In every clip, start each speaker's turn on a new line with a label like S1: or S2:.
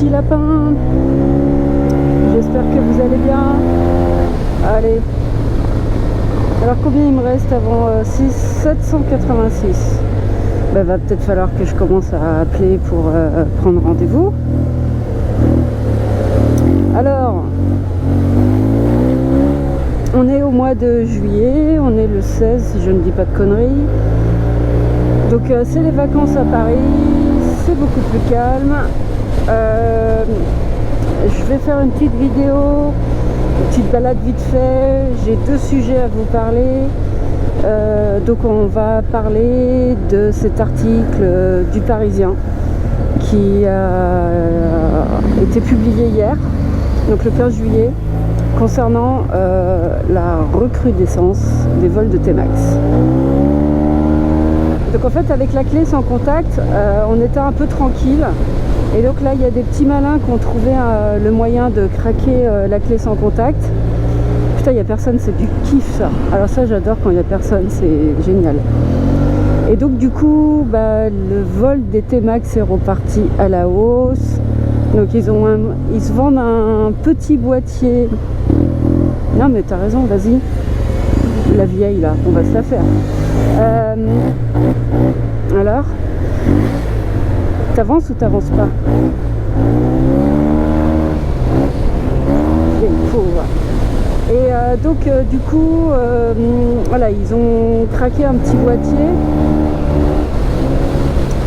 S1: petits lapins, j'espère que vous allez bien. Allez, alors combien il me reste avant 786? Va peut-être falloir que je commence à appeler pour prendre rendez-vous. Alors, on est au mois de juillet, on est le 16 si je ne dis pas de conneries. Donc c'est les vacances à Paris, c'est beaucoup plus calme. Je vais faire une petite vidéo, une petite balade vite fait. J'ai 2 sujets à vous parler. Donc on va parler de cet article du Parisien qui a été publié hier, donc le 15 juillet, concernant la recrudescence des vols de T-Max. Donc en fait avec la clé sans contact, on était un peu tranquille. Et donc là il y a des petits malins qui ont trouvé le moyen de craquer la clé sans contact. Putain, il n'y a personne, c'est du kiff ça. Alors ça j'adore quand il n'y a personne, c'est génial. Et donc du coup le vol des T-Max est reparti à la hausse. Donc ils se vendent un petit boîtier. Non mais t'as raison, vas-y. La vieille là, on va se la faire. Alors, t'avances ou t'avances pas? Vieille pauvre. Et donc du coup, voilà, ils ont craqué un petit boîtier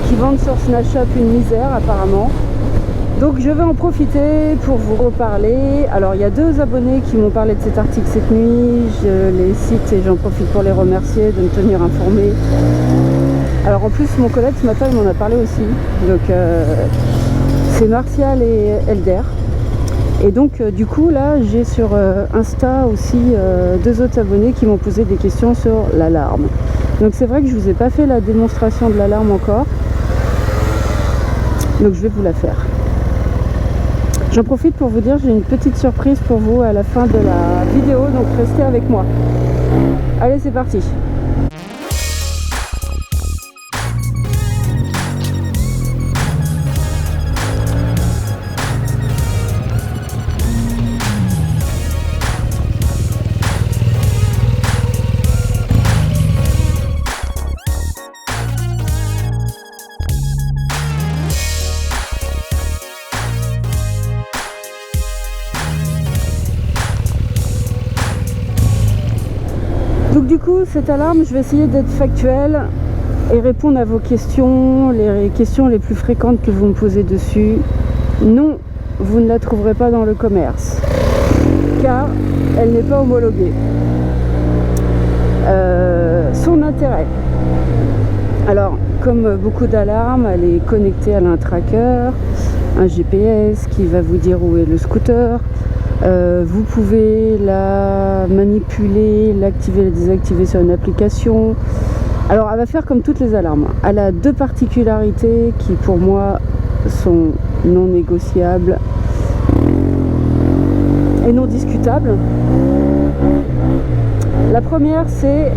S1: qui vendent sur Snapchat une misère apparemment. Donc je vais en profiter pour vous reparler. Alors il y a 2 abonnés qui m'ont parlé de cet article cette nuit. Je les cite et j'en profite pour les remercier de me tenir informé. Alors en plus mon collègue ce matin il m'en a parlé aussi. Donc c'est Martial et Elder. Et donc du coup là j'ai sur Insta aussi 2 autres abonnés qui m'ont posé des questions sur l'alarme. Donc c'est vrai que je vous ai pas fait la démonstration de l'alarme encore. Donc je vais vous la faire. J'en profite pour vous dire, j'ai une petite surprise pour vous à la fin de la vidéo, donc restez avec moi. Allez, c'est parti. Donc du coup, cette alarme, je vais essayer d'être factuelle et répondre à vos questions, les questions les plus fréquentes que vous me posez dessus. Non, vous ne la trouverez pas dans le commerce, car elle n'est pas homologuée. Son intérêt. Alors, comme beaucoup d'alarmes, elle est connectée à un tracker, un GPS qui va vous dire où est le scooter. Vous pouvez la manipuler, l'activer, la désactiver sur une application. Alors elle va faire comme toutes les alarmes. Elle a 2 particularités qui pour moi sont non négociables et non discutables. La première c'est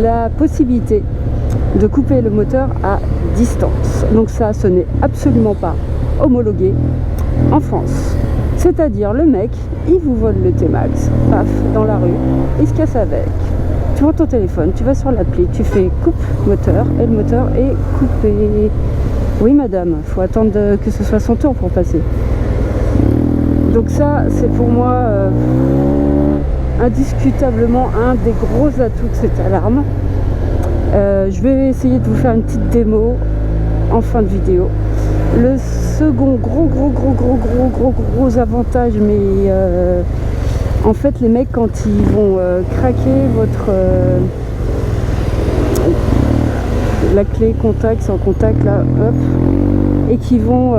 S1: la possibilité de couper le moteur à distance. Donc ça, ce n'est absolument pas homologué en France. C'est-à-dire le mec, il vous vole le T-Max, paf, dans la rue, il se casse avec. Tu prends ton téléphone, tu vas sur l'appli, tu fais coupe moteur et le moteur est coupé. Oui madame, il faut attendre que ce soit son tour pour passer. Donc ça, c'est pour moi indiscutablement un des gros atouts de cette alarme. Je vais essayer de vous faire une petite démo en fin de vidéo. Le second gros avantage, mais en fait les mecs quand ils vont craquer votre la clé contact sans contact là, hop, et qui vont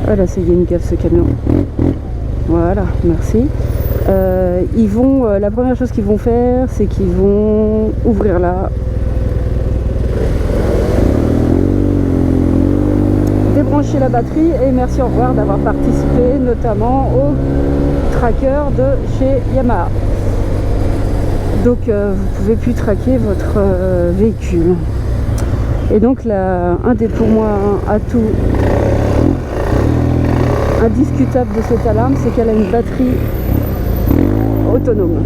S1: ah là c'est une gaffe ce camion, voilà, merci. Ils vont la première chose qu'ils vont faire, c'est qu'ils vont ouvrir là, débrancher la batterie et merci au revoir d'avoir participé notamment au tracker de chez Yamaha. Donc vous pouvez plus traquer votre véhicule. Et donc là, un des pour moi atouts indiscutable de cette alarme, c'est qu'elle a une batterie autonome.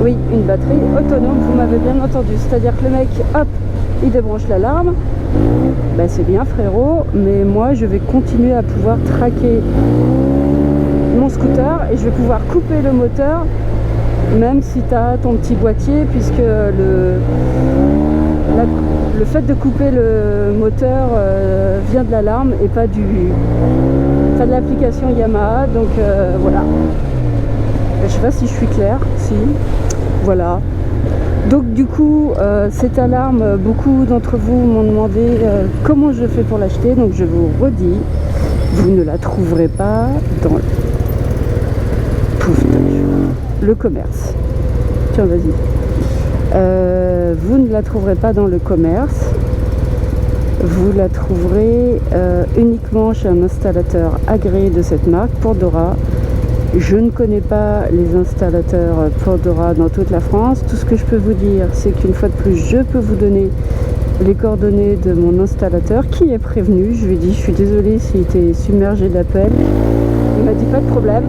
S1: Oui, une batterie autonome, vous m'avez bien entendu. C'est-à-dire que le mec, hop, il débranche l'alarme. Ben c'est bien frérot, mais moi je vais continuer à pouvoir traquer mon scooter et je vais pouvoir couper le moteur même si tu as ton petit boîtier, puisque le fait de couper le moteur vient de l'alarme et pas de l'application Yamaha. Donc voilà, je sais pas si je suis claire, si, voilà. Donc du coup, cette alarme, beaucoup d'entre vous m'ont demandé comment je fais pour l'acheter. Donc je vous redis, vous ne la trouverez pas dans le commerce. Tiens, vas-y. Vous ne la trouverez pas dans le commerce. Vous la trouverez uniquement chez un installateur agréé de cette marque, Pandora. Je ne connais pas les installateurs Pandora dans toute la France. Tout ce que je peux vous dire, c'est qu'une fois de plus, je peux vous donner les coordonnées de mon installateur qui est prévenu. Je lui ai dit, je suis désolée s'il était submergé d'appels. Il m'a dit pas de problème.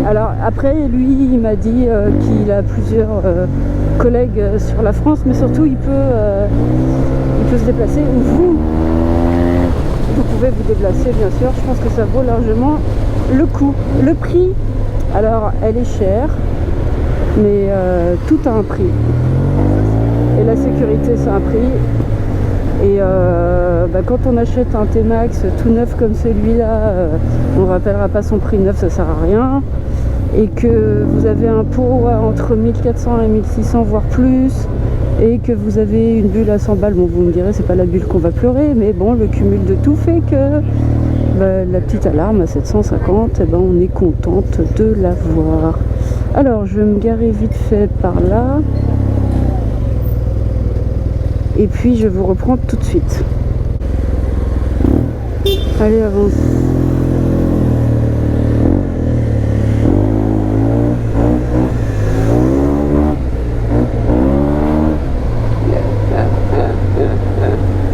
S1: Alors après, lui, il m'a dit qu'il a plusieurs collègues sur la France, mais surtout il peut se déplacer. Ou vous pouvez vous déplacer, bien sûr. Je pense que ça vaut largement le coup. Le prix, alors elle est chère, mais tout a un prix. Et la sécurité, c'est un prix. Et quand on achète un T-Max tout neuf comme celui-là, on ne rappellera pas son prix neuf, ça sert à rien. Et que vous avez un pot entre 1400 et 1600 voire plus, et que vous avez une bulle à 100 balles, bon vous me direz c'est pas la bulle qu'on va pleurer, mais bon le cumul de tout fait que la petite alarme à 750, on est contente de l'avoir. Alors je vais me garer vite fait par là. Et puis je vous reprends tout de suite. Allez, avance.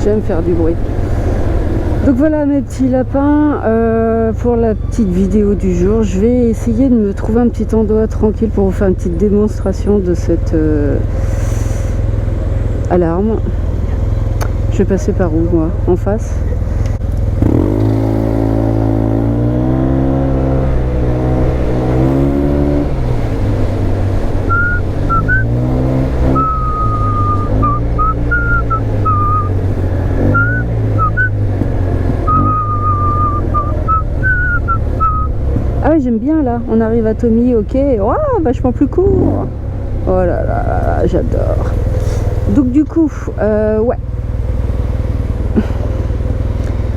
S1: J'aime faire du bruit. Donc voilà mes petits lapins, pour la petite vidéo du jour. Je vais essayer de me trouver un petit endroit tranquille pour vous faire une petite démonstration de cette alarme. Je vais passer par où moi? En face? Ah oui, j'aime bien là, on arrive à Tommy, ok, oh, vachement plus court. Oh là là là, j'adore. Donc du coup, ouais.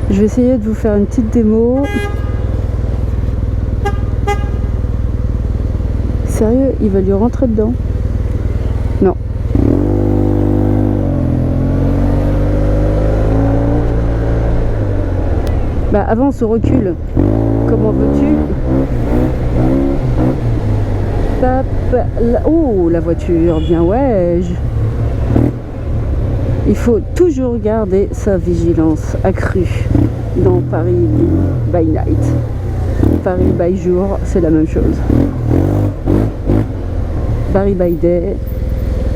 S1: Je vais essayer de vous faire une petite démo. Sérieux, il va lui rentrer dedans? Non. Bah avance au recul. Comment veux-tu? Oh, la voiture, bien ouais. Il faut toujours garder sa vigilance accrue dans Paris by night. Paris by jour, c'est la même chose. Paris by day.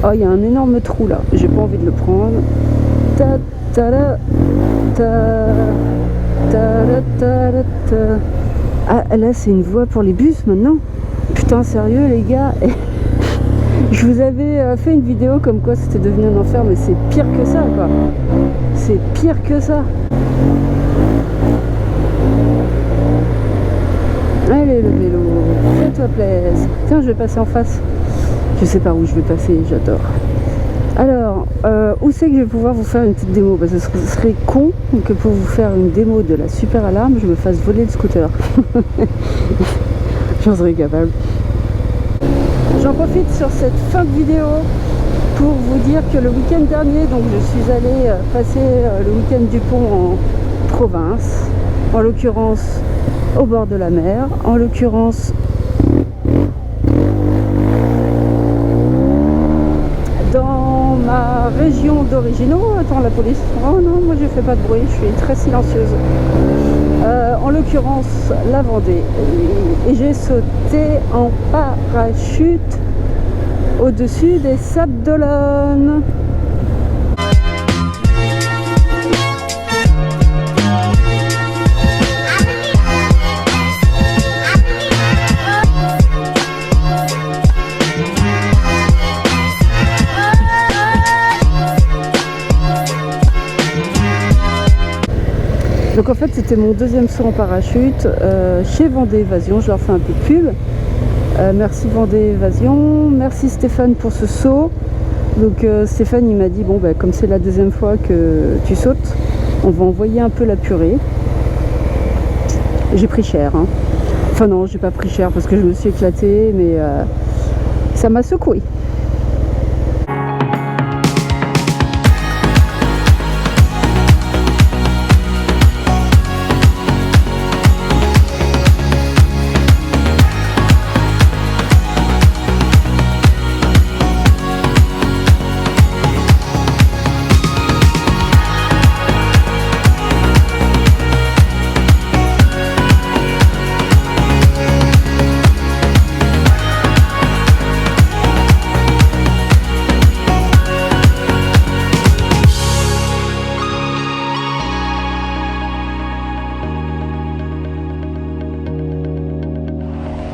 S1: Oh, il y a un énorme trou là. J'ai pas envie de le prendre. Ta ta ta ta ta ta ta. Ah, là, c'est une voie pour les bus maintenant. Putain, sérieux, les gars. Je vous avais fait une vidéo comme quoi c'était devenu un enfer, mais c'est pire que ça, quoi. C'est pire que ça. Allez, le vélo, fais-toi plaisir. Tiens, je vais passer en face. Je sais pas où je vais passer, j'adore. Alors, où c'est que je vais pouvoir vous faire une petite démo? Parce que ce serait con que pour vous faire une démo de la super alarme, je me fasse voler le scooter. J'en serais capable. J'en profite sur cette fin de vidéo pour vous dire que le week-end dernier, donc je suis allée passer le week-end du pont en province, en l'occurrence au bord de la mer, en l'occurrence dans dans ma région d'origine. Oh, attends, la police. Oh non, moi je fais pas de bruit, je suis très silencieuse. En l'occurrence, la Vendée. Et j'ai sauté en parachute au-dessus des Sables d'Olonne. Donc en fait c'était mon deuxième saut en parachute chez Vendée Évasion, je leur fais un peu de pub. Merci Vendée Évasion, merci Stéphane pour ce saut. Donc Stéphane il m'a dit bon bah, comme c'est la deuxième fois que tu sautes, on va envoyer un peu la purée. J'ai pris cher, hein. Enfin non, j'ai pas pris cher parce que je me suis éclatée, mais ça m'a secoué.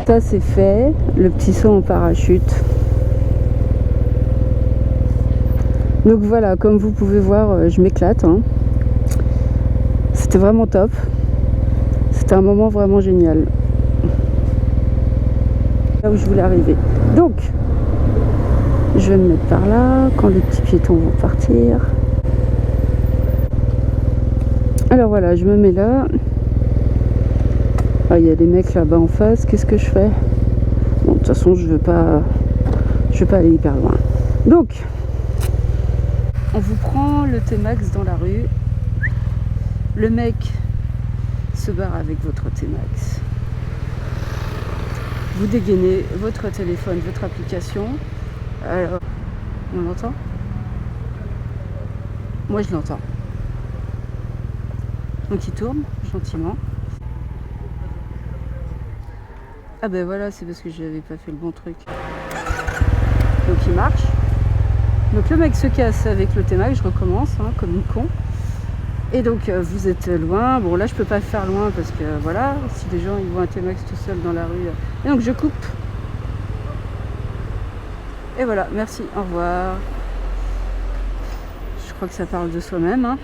S1: Ça c'est fait, le petit saut en parachute. Donc voilà, comme vous pouvez voir, je m'éclate, hein. C'était vraiment top. C'était un moment vraiment génial. Là où je voulais arriver. Donc, je vais me mettre par là, quand les petits piétons vont partir. Alors voilà, je me mets là. Ah, il y a des mecs là-bas en face, qu'est-ce que je fais? Bon, de toute façon, je veux pas aller hyper loin. Donc, on vous prend le T-Max dans la rue. Le mec se barre avec votre T-Max. Vous dégainez votre téléphone, votre application. Alors, on l'entend? Moi, je l'entends. Donc, il tourne gentiment. Ah ben voilà, c'est parce que j'avais pas fait le bon truc. Donc il marche. Donc le mec se casse avec le T-Max, je recommence hein, comme une con. Et donc vous êtes loin. Bon là je peux pas faire loin parce que voilà, si des gens ils voient un T-Max tout seul dans la rue. Et donc je coupe. Et voilà, merci, au revoir. Je crois que ça parle de soi-même. Hein.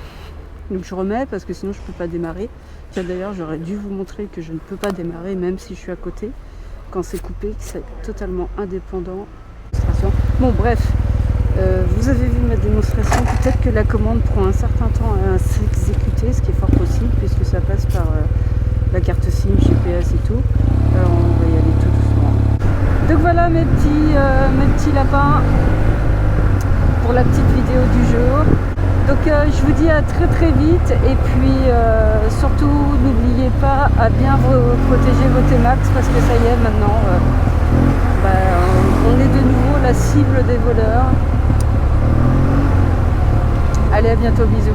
S1: Donc je remets parce que sinon je peux pas démarrer. D'ailleurs j'aurais dû vous montrer que je ne peux pas démarrer même si je suis à côté. Quand c'est coupé, que c'est totalement indépendant. Bon bref, vous avez vu ma démonstration. Peut-être que la commande prend un certain temps à s'exécuter, ce qui est fort possible puisque ça passe par la carte SIM, GPS et tout. Alors on va y aller tout doucement. Donc voilà mes petits lapins pour la petite vidéo du jour. Donc je vous dis à très très vite et puis surtout n'oubliez pas à bien protéger vos T-Max parce que ça y est maintenant on est de nouveau la cible des voleurs. Allez, à bientôt, bisous.